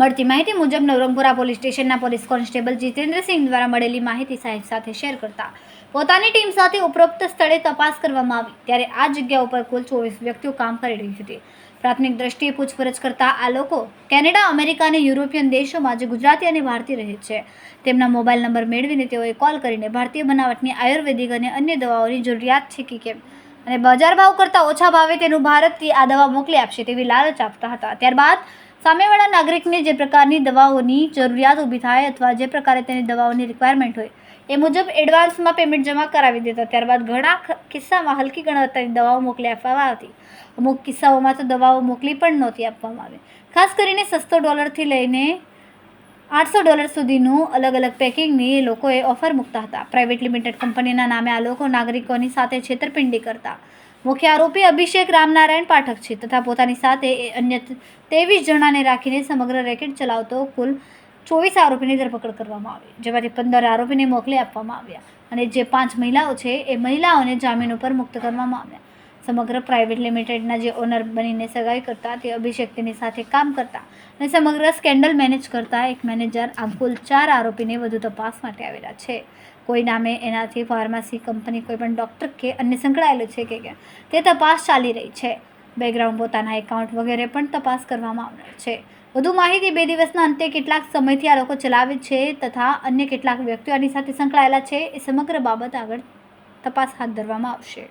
મળતી માહિતી મુજબ નવરંગપુરા પોલીસ સ્ટેશનના પોલીસ કોન્સ્ટેબલ જીતેન્દ્રસિંહ દ્વારા મળેલી માહિતી સાહેબ સાથે શેર કરતા પોતાની ટીમ સાથે ઉપરોક્ત સ્થળે તપાસ કરવામાં આવી ત્યારે આ જગ્યા ઉપર કુલ 24 વ્યક્તિઓ કામ કરી રહી હતી। પ્રાથમિક દ્રષ્ટિએ પૂછપરછ કરતા આ લોકો કેનેડા, અમેરિકા અને યુરોપિયન દેશોમાં જે ગુજરાતી અને ભારતીય રહે છે તેમના મોબાઈલ નંબર મેળવીને તેઓએ કોલ કરીને ભારતીય બનાવટની આયુર્વેદિક અને અન્ય દવાઓની જરૂરિયાત છે કે કેમ અને બજાર ભાવ કરતાં ઓછા ભાવે તેનું ભારતથી આ દવા મોકલી આપશે તેવી લાલચ આપતા હતા। ત્યારબાદ સામેવાળા નાગરિકને જે પ્રકારની દવાઓની જરૂરિયાત ઊભી થાય અથવા જે પ્રકારે તેની દવાઓની રિક્વાયરમેન્ટ હોય એ મુજબ એડવાન્સમાં પેમેન્ટ જમા કરાવી દેતા। ત્યારબાદ ઘણા કિસ્સામાં હલકી ગુણવત્તાની દવાઓ મોકલી આપવામાં આવતી। અમુક કિસ્સાઓમાં તો દવાઓ મોકલી પણ નહોતી આપવામાં આવી। ખાસ કરીને સસ્તો $1થી લઈને $800 સુધીનું અલગ અલગ પેકિંગની એ લોકોએ ઓફર મૂકતા હતા। પ્રાઇવેટ લિમિટેડ કંપનીના નામે આ લોકો નાગરિકોની સાથે છેતરપિંડી કરતા। મુખ્ય આરોપી અભિષેક રામનારાયણ પાઠક છે તથા પોતાની સાથે અન્ય 23 જણાને રાખીને સમગ્ર રેકેટ ચલાવતો કુલ 24 આરોપીની ધરપકડ કરવામાં આવી, જેમાંથી 15 આરોપીને મોકલી આપવામાં આવ્યા અને જે 5 મહિલાઓ છે એ મહિલાઓને જામીન ઉપર મુક્ત કરવામાં આવ્યા। સમગ્ર પ્રાઇવેટ લિમિટેડના જે ઓનર બનીને સગાઈ કરતા તે અભિષેક તેની સાથે કામ કરતા અને સમગ્ર સ્કેન્ડલ મેનેજ કરતા એક મેનેજર, આમ કુલ 4 આરોપીને વધુ તપાસ માટે આવેલા છે। કોઈ નામે એનાથી ફાર્મસી કંપની, કોઈ પણ ડૉક્ટર કે અન્ય સંકળાયેલું છે કે કેમ તે તપાસ ચાલી રહી છે। બેકગ્રાઉન્ડ, પોતાના એકાઉન્ટ વગેરે પણ તપાસ કરવામાં આવનાર છે। વધુ માહિતી 2 દિવસના અંતે કેટલાક સમયથી આ લોકો ચલાવે છે તથા અન્ય કેટલાક વ્યક્તિઓ આની સાથે સંકળાયેલા છે એ સમગ્ર બાબત આગળ તપાસ હાથ ધરવામાં આવશે।